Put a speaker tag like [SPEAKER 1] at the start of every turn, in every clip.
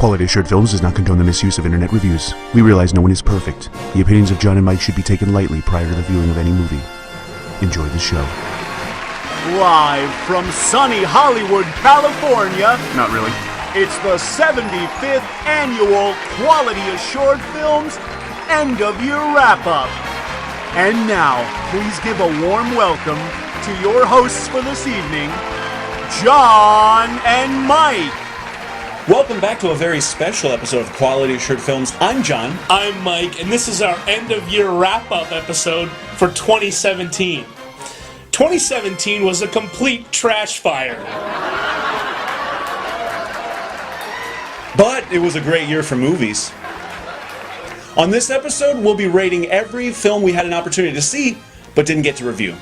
[SPEAKER 1] Quality Assured Films does not condone the misuse of internet reviews. We realize no one is perfect. The opinions of John and Mike should be taken lightly prior to the viewing of any movie. Enjoy the show.
[SPEAKER 2] Live from sunny Hollywood, California.
[SPEAKER 1] Not really.
[SPEAKER 2] It's the 75th annual Quality Assured Films End of Year WrapUp. And now, please give a warm welcome to your hosts for this evening, John and Mike.
[SPEAKER 3] Welcome back to a very special episode of Quality Assured Films. I'm John.
[SPEAKER 4] I'm Mike, and this is our End of Year WrapUp episode for 2017. 2017 was a complete trash fire.
[SPEAKER 3] But it was a great year for movies. On this episode, we'll be rating every film we had an opportunity to see, but didn't get to review.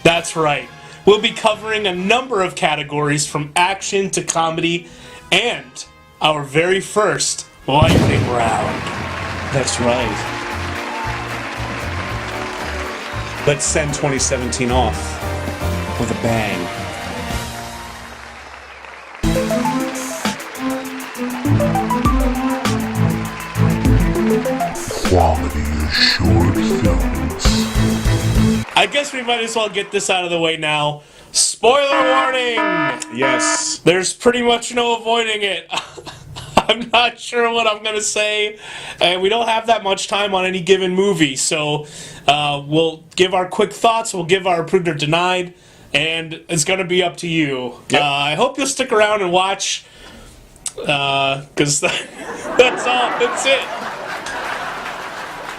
[SPEAKER 4] That's right. We'll be covering a number of categories from action to comedy, and our very first lightning round.
[SPEAKER 3] That's right. Let's send 2017 off with a bang.
[SPEAKER 1] Quality Assured Films.
[SPEAKER 4] I guess we might as well get this out of the way now. Spoiler warning!
[SPEAKER 3] Yes.
[SPEAKER 4] There's pretty much no avoiding it. I'm not sure what I'm going to say, and we don't have that much time on any given movie, so we'll give our quick thoughts, we'll give our approved or denied, and it's going to be up to you.
[SPEAKER 3] Yep.
[SPEAKER 4] I hope you'll stick around and watch, because that's it.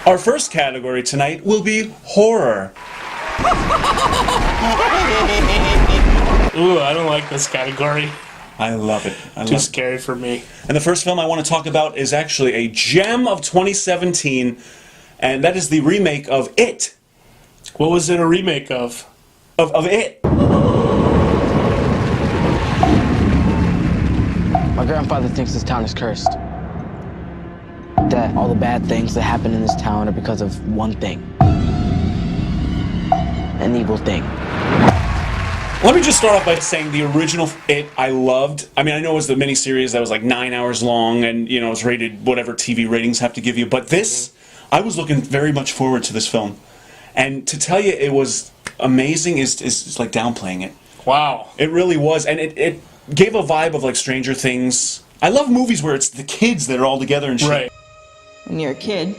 [SPEAKER 3] Our first category tonight will be horror.
[SPEAKER 4] Ooh, I don't like this category.
[SPEAKER 3] I love it.
[SPEAKER 4] Too scary for me.
[SPEAKER 3] And the first film I want to talk about is actually a gem of 2017, and that is the remake of It.
[SPEAKER 4] What was it a remake of?
[SPEAKER 3] Of It.
[SPEAKER 5] My grandfather thinks this town is cursed. That all the bad things that happen in this town are because of one thing. An evil thing.
[SPEAKER 3] Let me just start off by saying the original It I loved. I mean, I know it was the miniseries that was like 9 hours long and, you know, it was rated whatever TV ratings have to give you. But this, I was looking very much forward to this film. And to tell you it was amazing is like downplaying it.
[SPEAKER 4] Wow.
[SPEAKER 3] It really was. And it gave a vibe of like Stranger Things. I love movies where it's the kids that are all together and shit.
[SPEAKER 4] Right.
[SPEAKER 6] When you're a kid, you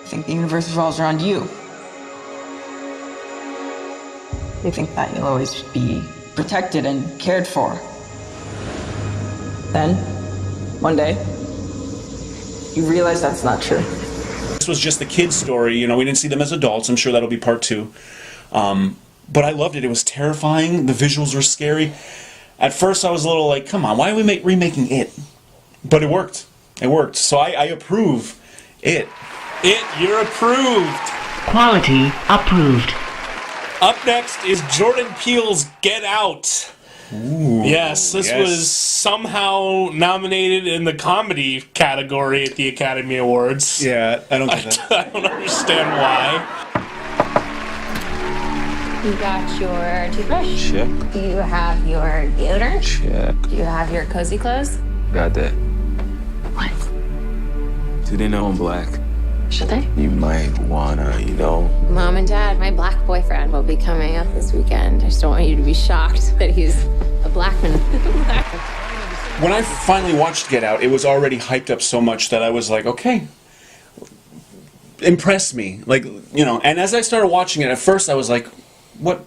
[SPEAKER 6] think the universe revolves around you. You think that you'll always be protected and cared for. Then, one day, you realize that's not true.
[SPEAKER 3] This was just the kids' story. You know, we didn't see them as adults. I'm sure that'll be part 2. But I loved it. It was terrifying. The visuals were scary. At first, I was a little like, come on, why are we remaking It? But it worked. It worked. So I approve It.
[SPEAKER 4] It, you're approved.
[SPEAKER 7] Quality approved.
[SPEAKER 4] Up next is Jordan Peele's Get Out.
[SPEAKER 3] Ooh,
[SPEAKER 4] yes, this was somehow nominated in the comedy category at the Academy Awards.
[SPEAKER 3] Yeah, I don't get that.
[SPEAKER 4] I don't understand why.
[SPEAKER 8] You got your toothbrush?
[SPEAKER 9] Check.
[SPEAKER 8] Do you have your deodorant?
[SPEAKER 9] Check.
[SPEAKER 8] Do you have your cozy clothes?
[SPEAKER 9] Got that.
[SPEAKER 8] What?
[SPEAKER 9] Do they know I'm black?
[SPEAKER 8] Should they?
[SPEAKER 9] You might wanna,
[SPEAKER 8] Mom and Dad, my black boyfriend will be coming up this weekend. I just don't want you to be shocked that he's a black man.
[SPEAKER 3] When I finally watched Get Out, it was already hyped up so much that I was like, okay, impress me. Like, you know, and as I started watching it, at first I was like, what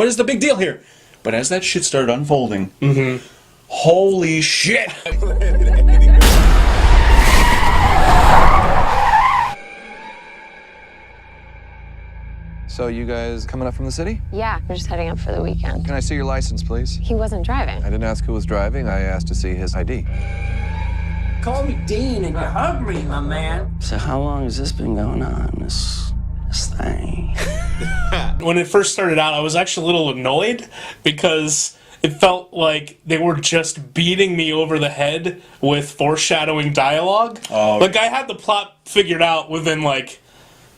[SPEAKER 3] is the big deal here? But as that shit started unfolding, holy shit!
[SPEAKER 10] So you guys coming up from the city?
[SPEAKER 8] Yeah, we're just heading up for the weekend.
[SPEAKER 10] Can I see your license, please?
[SPEAKER 8] He wasn't driving.
[SPEAKER 10] I didn't ask who was driving. I asked to see his ID.
[SPEAKER 11] Call me Dean and you hug me, my man.
[SPEAKER 12] So how long has this been going on, this thing?
[SPEAKER 4] When it first started out, I was actually a little annoyed because it felt like they were just beating me over the head with foreshadowing dialogue.
[SPEAKER 3] Oh,
[SPEAKER 4] like, I had the plot figured out within, like,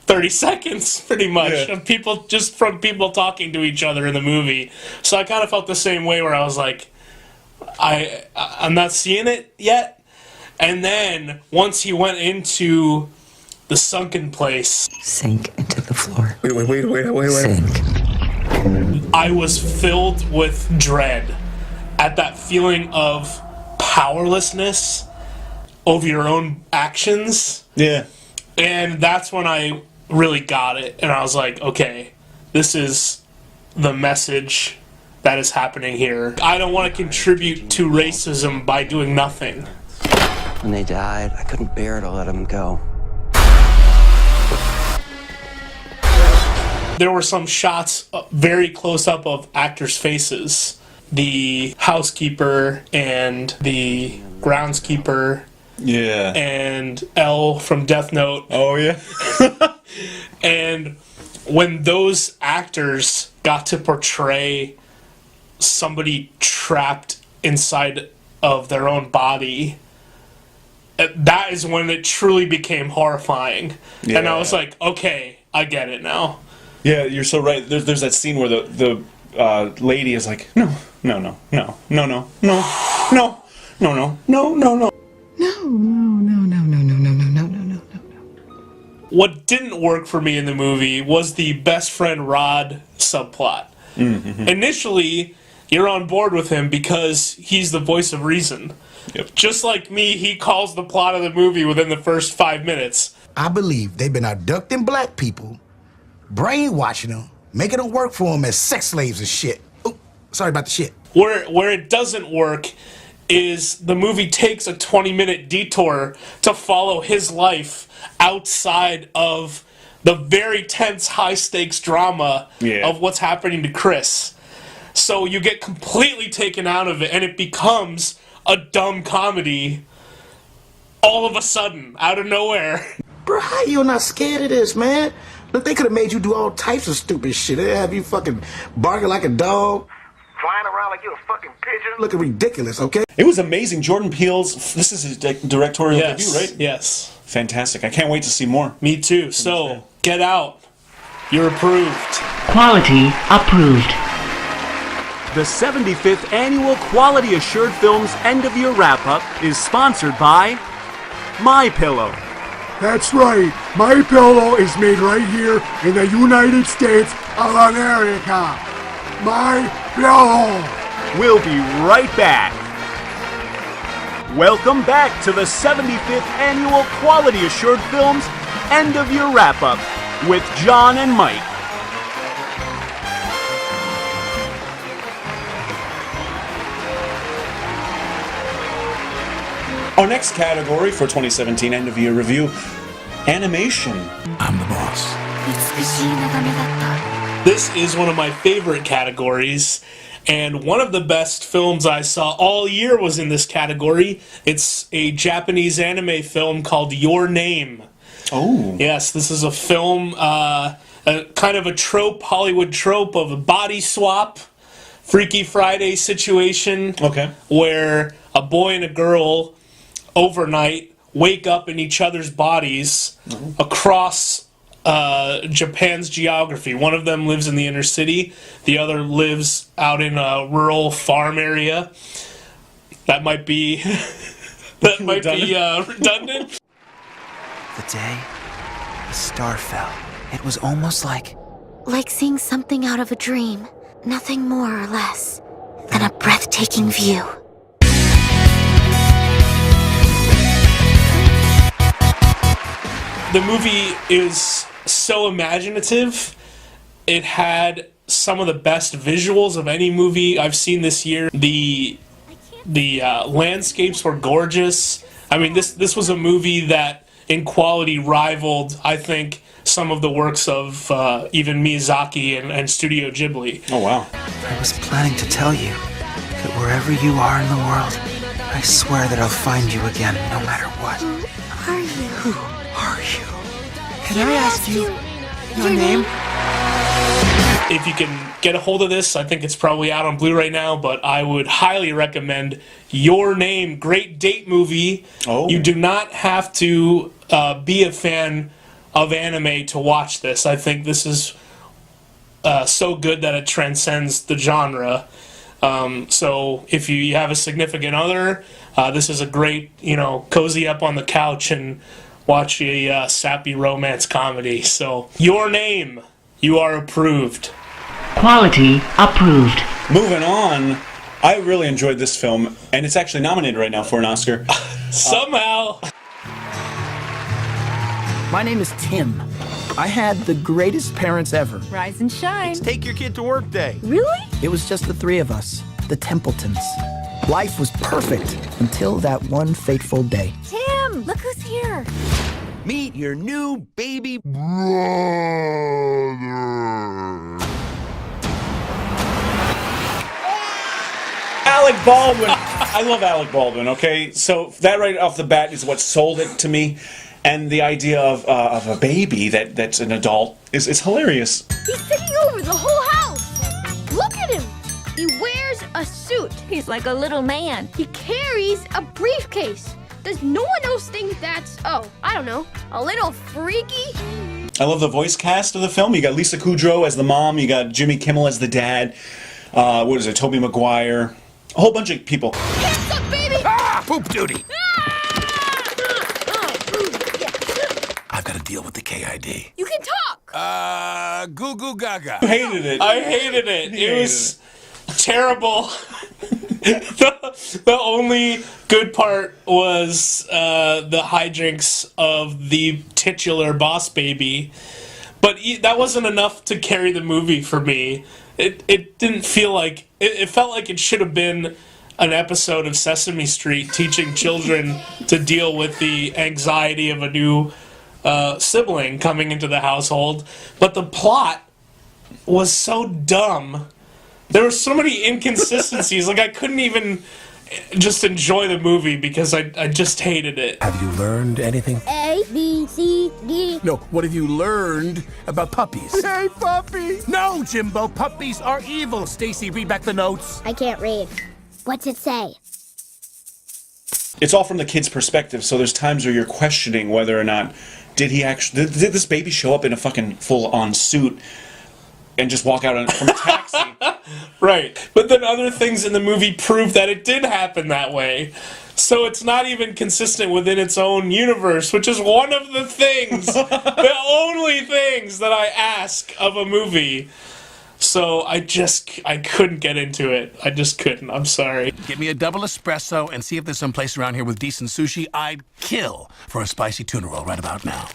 [SPEAKER 4] 30 seconds, pretty much, of people, just from people talking to each other in the movie. So I kind of felt the same way where I was like, I'm not seeing it yet. And then once he went into the sunken place,
[SPEAKER 6] Sink into the floor.
[SPEAKER 9] Wait.
[SPEAKER 6] Sink.
[SPEAKER 4] I was filled with dread at that feeling of powerlessness over your own actions.
[SPEAKER 3] Yeah.
[SPEAKER 4] And that's when I really got it. And I was like, okay, this is the message that is happening here. I don't want to contribute to racism by doing nothing.
[SPEAKER 12] When they died, I couldn't bear to let them go.
[SPEAKER 4] There were some shots very close up of actors' faces. The housekeeper and the groundskeeper.
[SPEAKER 3] Yeah.
[SPEAKER 4] And L from Death Note.
[SPEAKER 3] Oh, yeah.
[SPEAKER 4] And when those actors got to portray somebody trapped inside of their own body, that is when it truly became horrifying.
[SPEAKER 3] Yeah.
[SPEAKER 4] And I was like, okay, I get it now.
[SPEAKER 3] Yeah, you're so right. There's that scene where the lady is like, no. What didn't work for me in the movie was the best friend Rod subplot. Mm-hmm. Initially, you're on board with him because he's the voice of reason. Yep. Just like me, he calls the plot of the movie within the first 5 minutes.
[SPEAKER 13] I believe they've been abducting black people, brainwashing them, making them work for them as sex slaves and shit. Oh, sorry about the shit.
[SPEAKER 4] Where it doesn't work is the movie takes a 20-minute detour to follow his life outside of the very tense, high-stakes drama of what's happening to Chris. So you get completely taken out of it, and it becomes a dumb comedy all of a sudden, out of nowhere.
[SPEAKER 13] Bro, how you not scared of this, man? Look, they could have made you do all types of stupid shit. They have you fucking barking like a dog, flying around like you're a fucking pigeon. Looking ridiculous, okay?
[SPEAKER 3] It was amazing. Jordan Peele's, this is his directorial debut, right?
[SPEAKER 4] Yes.
[SPEAKER 3] Fantastic. I can't wait to see more.
[SPEAKER 4] Me too. So, Get Out. You're approved.
[SPEAKER 7] Quality approved.
[SPEAKER 2] The 75th Annual Quality Assured Films End of Year WrapUp is sponsored by MyPillow.
[SPEAKER 14] That's right. My pillow is made right here in the United States of America. My pillow.
[SPEAKER 2] We'll be right back. Welcome back to the 75th Annual Quality Assured Films End of Year WrapUp with John and Mike.
[SPEAKER 3] Our next category for 2017 End of Year Review, animation.
[SPEAKER 13] I'm the boss.
[SPEAKER 4] This is one of my favorite categories, and one of the best films I saw all year was in this category. It's a Japanese anime film called Your Name.
[SPEAKER 3] Oh.
[SPEAKER 4] Yes, this is a film, a kind of a trope, Hollywood trope of a body swap, Freaky Friday situation.
[SPEAKER 3] Okay.
[SPEAKER 4] Where a boy and a girl overnight wake up in each other's bodies across Japan's geography. One of them lives in the inner city, the other lives out in a rural farm area. That might be redundant.
[SPEAKER 15] The day a star fell, it was almost like
[SPEAKER 16] seeing something out of a dream. Nothing more or less than a breathtaking view.
[SPEAKER 4] The movie is so imaginative. It had some of the best visuals of any movie I've seen this year. The landscapes were gorgeous. I mean, this was a movie that in quality rivaled, I think, some of the works of even Miyazaki and Studio Ghibli.
[SPEAKER 3] Oh, wow.
[SPEAKER 15] I was planning to tell you that wherever you are in the world, I swear that I'll find you again, no matter what.
[SPEAKER 16] Who are you?
[SPEAKER 15] Who are you? Can I ask you your name?
[SPEAKER 4] If you can get a hold of this, I think it's probably out on Blu-ray now, but I would highly recommend Your Name. Great date movie.
[SPEAKER 3] Oh.
[SPEAKER 4] You do not have to be a fan of anime to watch this. I think this is so good that it transcends the genre. So if you have a significant other, this is a great, cozy up on the couch and watch a sappy romance comedy. So, Your Name, you are approved.
[SPEAKER 7] Quality approved.
[SPEAKER 3] Moving on, I really enjoyed this film, and it's actually nominated right now for an Oscar.
[SPEAKER 4] Somehow.
[SPEAKER 11] My name is Tim. I had the greatest parents ever.
[SPEAKER 17] Rise and shine.
[SPEAKER 11] It's take your kid to work day.
[SPEAKER 17] Really?
[SPEAKER 11] It was just the three of us, the Templetons. Life was perfect until that one fateful day.
[SPEAKER 17] Tim, look who's here.
[SPEAKER 11] Meet your new baby
[SPEAKER 3] Alec Baldwin. I love Alec Baldwin, okay? So that right off the bat is what sold it to me. And the idea of a baby that's an adult is hilarious.
[SPEAKER 17] He's taking over the whole house. Look at him. He wears a suit. He's like a little man. He carries a briefcase. Does no one else think that's, I don't know, a little freaky?
[SPEAKER 3] I love the voice cast of the film. You got Lisa Kudrow as the mom. You got Jimmy Kimmel as the dad. What is it? Tobey Maguire. A whole bunch of people.
[SPEAKER 17] Hands up, baby!
[SPEAKER 11] Ah! Poop duty! I've got to deal with the KID.
[SPEAKER 17] You can talk!
[SPEAKER 11] Goo goo gaga.
[SPEAKER 3] I hated it.
[SPEAKER 4] I hated it. It was terrible. The only good part was the hijinks of the titular boss baby. But that wasn't enough to carry the movie for me. It didn't feel like... It felt like it should have been an episode of Sesame Street teaching children to deal with the anxiety of a new sibling coming into the household. But the plot was so dumb. There were so many inconsistencies. Like, I couldn't even just enjoy the movie because I just hated it.
[SPEAKER 11] Have you learned anything?
[SPEAKER 17] A, B, C, D.
[SPEAKER 11] No, what have you learned about puppies?
[SPEAKER 14] Hey, puppy!
[SPEAKER 11] No, Jimbo, puppies are evil. Stacy, read back the notes.
[SPEAKER 16] I can't read. What's it say?
[SPEAKER 3] It's all from the kid's perspective, so there's times where you're questioning whether or not did this baby show up in a fucking full-on suit and just walk out from a taxi?
[SPEAKER 4] Right. But then other things in the movie prove that it did happen that way. So it's not even consistent within its own universe, which is one of the things, the only things that I ask of a movie. So I couldn't get into it. I just couldn't. I'm sorry.
[SPEAKER 11] Get me a double espresso and see if there's some place around here with decent sushi. I'd kill for a spicy tuna roll right about now.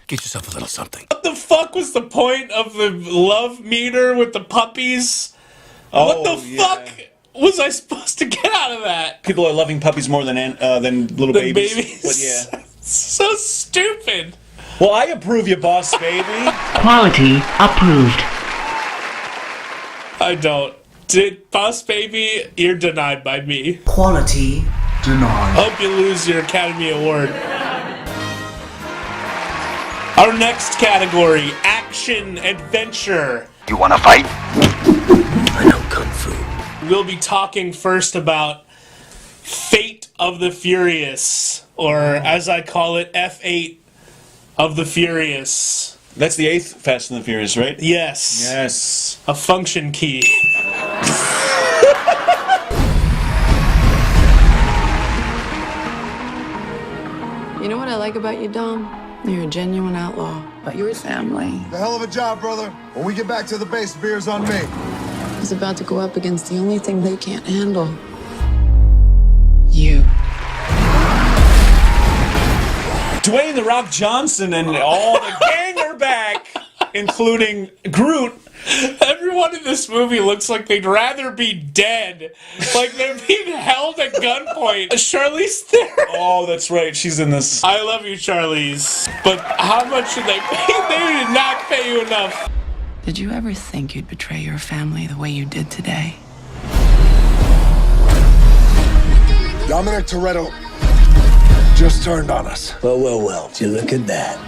[SPEAKER 11] Get yourself a little something.
[SPEAKER 4] What the fuck was the point of the love meter with the puppies? What the fuck was I supposed to get out of that?
[SPEAKER 3] People are loving puppies more than little babies. But yeah.
[SPEAKER 4] So stupid.
[SPEAKER 3] Well, I approve you, boss baby.
[SPEAKER 7] Quality approved.
[SPEAKER 4] I don't. Boss baby, you're denied by me.
[SPEAKER 15] Quality denied.
[SPEAKER 4] Hope you lose your Academy Award. Our next category, action adventure.
[SPEAKER 13] You wanna fight?
[SPEAKER 15] I know Kung Fu.
[SPEAKER 4] We'll be talking first about Fate of the Furious, or as I call it, F8 of the Furious.
[SPEAKER 3] That's the 8th Fast and the Furious, right?
[SPEAKER 4] Yes.
[SPEAKER 3] Yes.
[SPEAKER 4] A function key.
[SPEAKER 6] You know what I like about you, Dom? You're a genuine outlaw, but you're family.
[SPEAKER 18] The hell of a job, brother. When we get back to the base, beer's on me.
[SPEAKER 6] He's about to go up against the only thing they can't handle. You.
[SPEAKER 3] Dwayne "The Rock" Johnson and all the gang are back, including Groot.
[SPEAKER 4] Everyone in this movie looks like they'd rather be dead. Like they're being held at gunpoint. Charlize Theron.
[SPEAKER 3] Oh, that's right. She's in this.
[SPEAKER 4] I love you, Charlize. But how much did they pay? They did not pay you enough.
[SPEAKER 6] Did you ever think you'd betray your family the way you did today?
[SPEAKER 18] Dominic Toretto just turned on us.
[SPEAKER 12] Well. Did you look at that?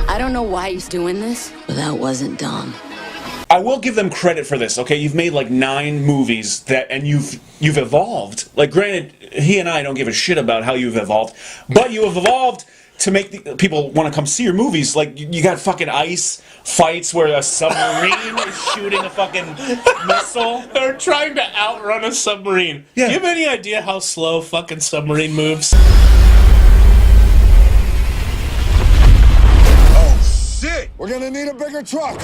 [SPEAKER 19] I don't know why he's doing this, but that wasn't dumb.
[SPEAKER 3] I will give them credit for this, okay? You've made like 9 movies and you've evolved. Like, granted, he and I don't give a shit about how you've evolved, but you have evolved to make the people want to come see your movies, like you got fucking ice fights where a submarine is shooting a fucking missile.
[SPEAKER 4] They're trying to outrun a submarine.
[SPEAKER 3] Yeah.
[SPEAKER 4] Do you have any idea how slow fucking submarine moves?
[SPEAKER 18] Oh shit! We're gonna need a bigger truck.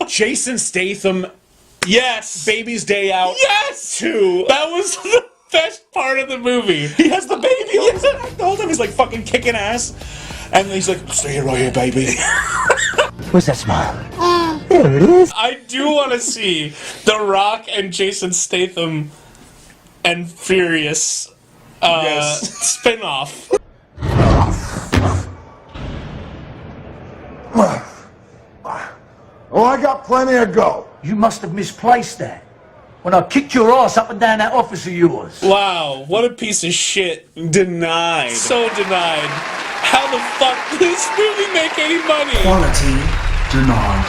[SPEAKER 3] Jason Statham,
[SPEAKER 4] yes.
[SPEAKER 3] Baby's Day Out.
[SPEAKER 4] Yes.
[SPEAKER 3] 2.
[SPEAKER 4] That was the best part of the movie.
[SPEAKER 3] He has the baby on the whole time. He's like fucking kicking ass, and he's like, "Stay right here, baby."
[SPEAKER 12] Where's that smile?
[SPEAKER 4] There it is. I do want to see The Rock and Jason Statham and Furious spin-off.
[SPEAKER 18] Oh, I got plenty of go.
[SPEAKER 20] You must have misplaced that. When I kicked your ass up and down that office of yours.
[SPEAKER 4] Wow, what a piece of shit.
[SPEAKER 3] Denied.
[SPEAKER 4] So denied. How the fuck did this movie make any money?
[SPEAKER 20] Quality denied.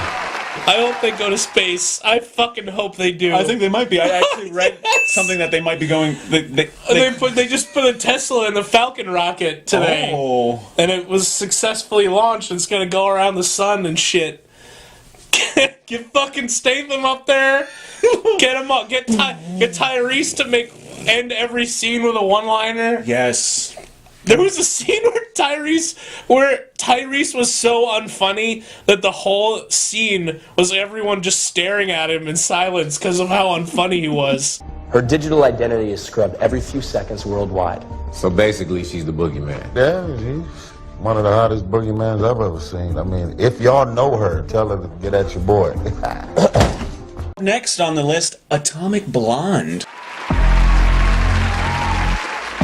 [SPEAKER 4] I hope they go to space. I fucking hope they do.
[SPEAKER 3] I think they might be. I actually read something that they might be going.
[SPEAKER 4] They just put a Tesla in the Falcon rocket today, and it was successfully launched. And it's gonna go around the sun and shit. Get fucking Statham up there. Get him up. Get Tyrese to end every scene with a one-liner.
[SPEAKER 3] Yes.
[SPEAKER 4] There was a scene where Tyrese was so unfunny that the whole scene was everyone just staring at him in silence because of how unfunny he was.
[SPEAKER 21] Her digital identity is scrubbed every few seconds worldwide.
[SPEAKER 22] So basically, she's the boogeyman.
[SPEAKER 23] Yeah, she's one of the hottest boogeymans I've ever seen. I mean, if y'all know her, tell her to get at your boy.
[SPEAKER 3] Next on the list, Atomic Blonde.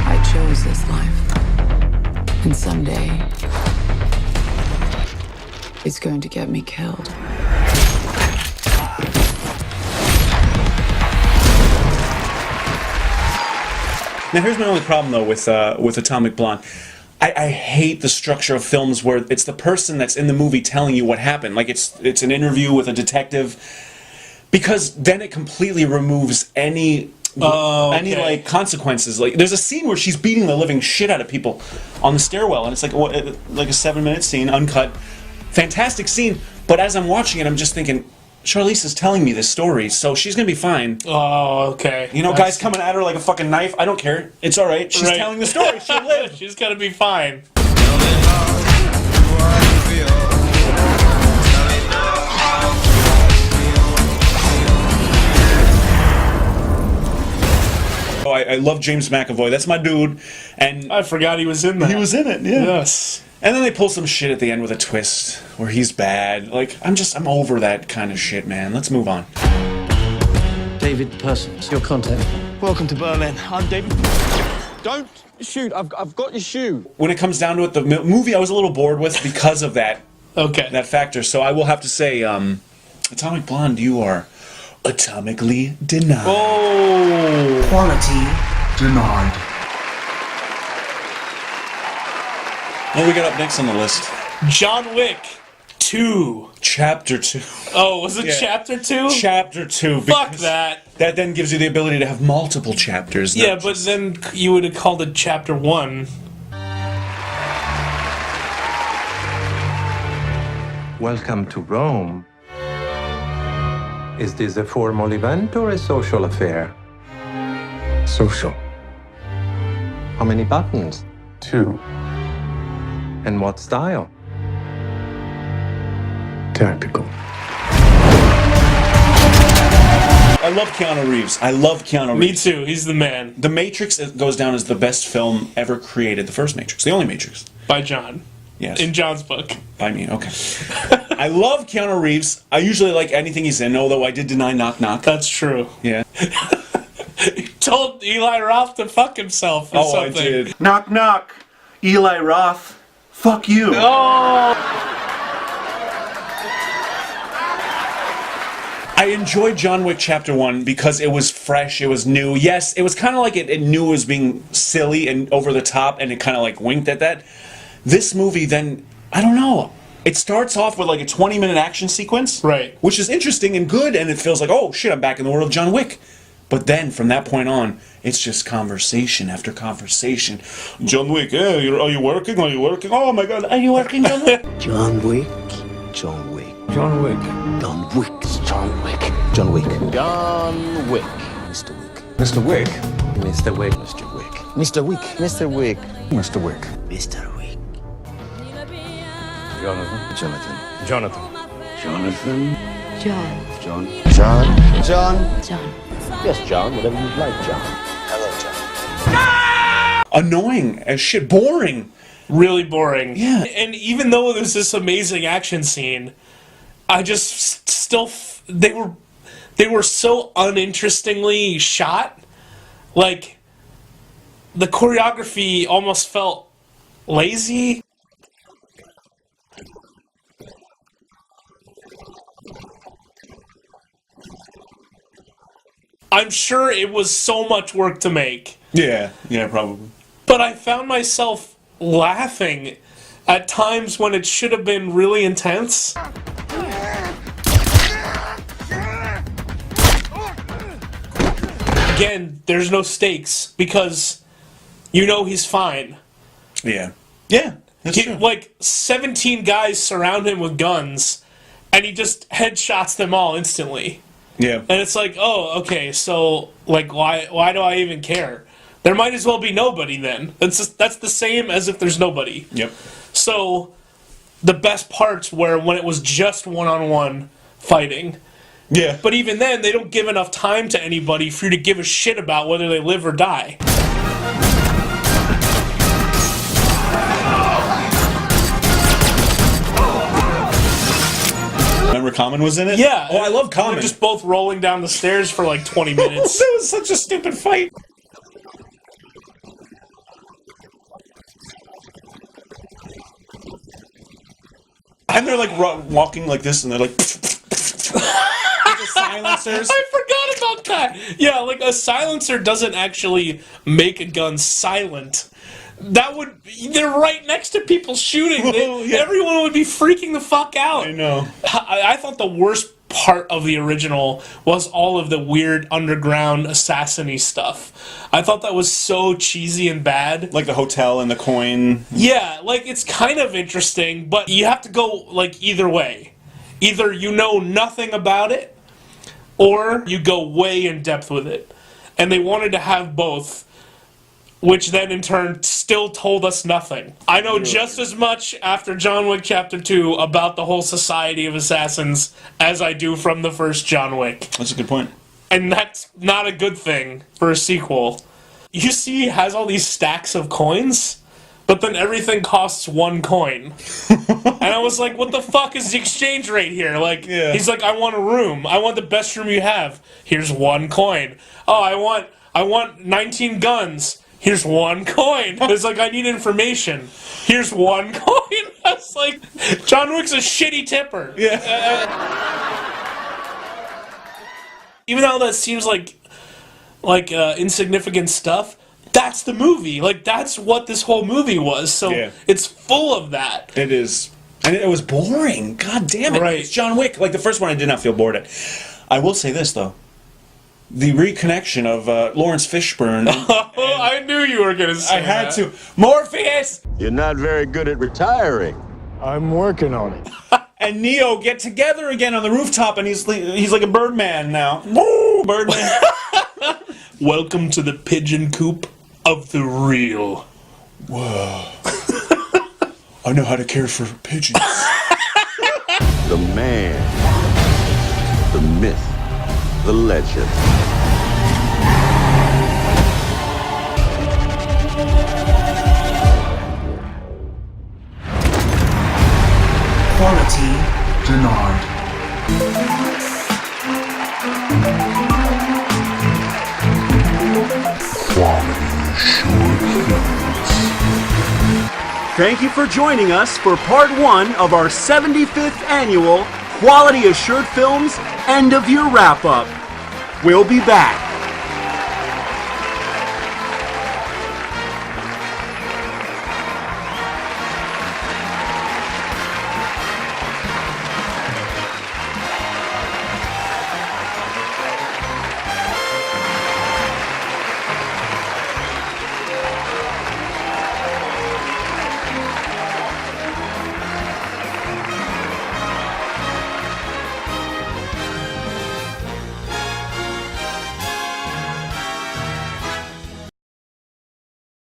[SPEAKER 6] I chose this life. And someday, it's going to get me killed.
[SPEAKER 3] Now here's my only problem though with Atomic Blonde. I hate the structure of films where it's the person that's in the movie telling you what happened. Like it's an interview with a detective, because then it completely removes any like consequences. Like there's a scene where she's beating the living shit out of people on the stairwell, and it's like a 7-minute scene, uncut, fantastic scene. But as I'm watching it, I'm just thinking, Charlize is telling me this story, so she's gonna be fine.
[SPEAKER 4] Oh, okay.
[SPEAKER 3] You know, guys coming at her like a fucking knife. I don't care. It's all right. She's telling the story. She'll live.
[SPEAKER 4] She's gonna be fine.
[SPEAKER 3] Oh, I love James McAvoy. That's my dude. And
[SPEAKER 4] I forgot he was in that.
[SPEAKER 3] He was in it. Yeah.
[SPEAKER 4] Yes.
[SPEAKER 3] And then they pull some shit at the end with a twist where he's bad. Like, I'm over that kind of shit, man. Let's move on.
[SPEAKER 12] David Persons, your contact.
[SPEAKER 24] Welcome to Berlin. I'm David. Don't shoot. I've got your shoe.
[SPEAKER 3] When it comes down to it, the movie I was a little bored with because of that. That factor. So I will have to say, Atomic Blonde, you are atomically denied.
[SPEAKER 4] Oh.
[SPEAKER 20] Quality denied.
[SPEAKER 3] What do we got up next on the list?
[SPEAKER 4] John Wick 2.
[SPEAKER 3] Chapter 2.
[SPEAKER 4] Oh, was it Chapter 2?
[SPEAKER 3] Chapter 2.
[SPEAKER 4] Fuck that.
[SPEAKER 3] That then gives you the ability to have multiple chapters.
[SPEAKER 4] Yeah, but then you would have called it Chapter 1.
[SPEAKER 25] Welcome to Rome. Is this a formal event or a social affair?
[SPEAKER 23] Social.
[SPEAKER 25] How many buttons?
[SPEAKER 23] 2.
[SPEAKER 25] And what style?
[SPEAKER 23] Tactical.
[SPEAKER 3] I love Keanu Reeves.
[SPEAKER 4] Me too. He's the man.
[SPEAKER 3] The Matrix goes down as the best film ever created. The first Matrix. The only Matrix.
[SPEAKER 4] By John.
[SPEAKER 3] Yes.
[SPEAKER 4] In John's book.
[SPEAKER 3] By me, okay. I love Keanu Reeves. I usually like anything he's in, although I did deny Knock Knock.
[SPEAKER 4] That's true.
[SPEAKER 3] Yeah.
[SPEAKER 4] He told Eli Roth to fuck himself or something.
[SPEAKER 3] I did.
[SPEAKER 2] Knock, knock. Eli Roth. Fuck you.
[SPEAKER 4] Oh!
[SPEAKER 3] I enjoyed John Wick Chapter 1 because it was fresh, it was new. Yes, it was kind of like it knew it was being silly and over the top, and it kind of like winked at that. This movie then, I don't know, it starts off with like a 20-minute action sequence.
[SPEAKER 4] Right.
[SPEAKER 3] Which is interesting and good, and it feels like, oh shit, I'm back in the world of John Wick. But then, from that point on, it's just conversation after conversation. John Wick, are you working? Are you working? Oh my God, are you working, John Wick?
[SPEAKER 12] John Wick. John Wick.
[SPEAKER 11] John Wick.
[SPEAKER 12] John Wick. John Wick. John Wick.
[SPEAKER 22] John Wick.
[SPEAKER 12] Mr. Wick.
[SPEAKER 11] Mr. Wick.
[SPEAKER 12] Mr. Wick. Mr. Wick. Mr. Wick.
[SPEAKER 22] Mr. Wick.
[SPEAKER 11] Mr. Wick.
[SPEAKER 12] Mr. Wick.
[SPEAKER 11] Jonathan.
[SPEAKER 12] Jonathan.
[SPEAKER 11] Jonathan.
[SPEAKER 14] Jonathan.
[SPEAKER 6] John.
[SPEAKER 22] John.
[SPEAKER 12] John.
[SPEAKER 22] John.
[SPEAKER 6] John.
[SPEAKER 22] Yes, John. Whatever you like, John.
[SPEAKER 12] Hello, John.
[SPEAKER 3] Annoying as shit. Boring.
[SPEAKER 4] Really boring.
[SPEAKER 3] Yeah.
[SPEAKER 4] And even though there's this amazing action scene, I just still they were so uninterestingly shot. Like the choreography almost felt lazy. I'm sure it was so much work to make.
[SPEAKER 3] Yeah, probably.
[SPEAKER 4] But I found myself laughing at times when it should have been really intense. Again, there's no stakes because you know he's fine.
[SPEAKER 3] Yeah. Yeah, that's true.
[SPEAKER 4] Like 17 guys surround him with guns and he just headshots them all instantly.
[SPEAKER 3] Yeah.
[SPEAKER 4] And it's like, oh, okay, so like why do I even care? There might as well be nobody then. That's the same as if there's nobody.
[SPEAKER 3] Yep.
[SPEAKER 4] So the best parts were when it was just one-on-one fighting.
[SPEAKER 3] Yeah.
[SPEAKER 4] But even then, they don't give enough time to anybody for you to give a shit about whether they live or die.
[SPEAKER 3] Remember Common was in it?
[SPEAKER 4] Yeah.
[SPEAKER 3] Oh, I love Common.
[SPEAKER 4] They're just both rolling down the stairs for like 20 minutes.
[SPEAKER 3] That was such a stupid fight. And they're like walking like this, and they're like the silencers.
[SPEAKER 4] I forgot about that. Yeah, like a silencer doesn't actually make a gun silent. They're right next to people shooting. Everyone would be freaking the fuck out.
[SPEAKER 3] I know.
[SPEAKER 4] I thought the worst part of the original was all of the weird underground assassin-y stuff. I thought that was so cheesy and bad.
[SPEAKER 3] Like the hotel and the coin.
[SPEAKER 4] Yeah, like it's kind of interesting, but you have to go like either way. Either you know nothing about it, or you go way in depth with it. And they wanted to have both, which then in turn still told us nothing. I know just as much after John Wick Chapter 2 about the whole society of assassins as I do from the first John Wick.
[SPEAKER 3] That's a good point.
[SPEAKER 4] And that's not a good thing for a sequel. You see he has all these stacks of coins, but then everything costs 1 coin. And I was like, what the fuck is the exchange rate here? Like, He's like, I want a room. I want the best room you have. Here's 1 coin. Oh, I want 19 guns. Here's 1 coin. It's like, I need information. Here's 1 coin. I was like, John Wick's a shitty tipper.
[SPEAKER 3] Yeah.
[SPEAKER 4] Even though that seems like insignificant stuff, that's the movie. Like, that's what this whole movie was. So it's full of that.
[SPEAKER 3] It is. And it was boring. God damn it.
[SPEAKER 4] Right.
[SPEAKER 3] It's John Wick. Like, the first one I did not feel bored at. I will say this, though. The reconnection of Lawrence Fishburne.
[SPEAKER 4] I knew you were going to say that.
[SPEAKER 3] I had to. Morpheus!
[SPEAKER 22] You're not very good at retiring.
[SPEAKER 14] I'm working on it.
[SPEAKER 3] And Neo get together again on the rooftop, and he's like a Birdman now. Woo, Birdman.
[SPEAKER 4] Welcome to the pigeon coop of the real.
[SPEAKER 3] Whoa. I know how to care for pigeons.
[SPEAKER 22] The man. The myth. The legend.
[SPEAKER 2] Quality Denard. Thank you for joining us for part 1 of our 75th annual Quality Assured Films End of Year Wrap-Up. We'll be back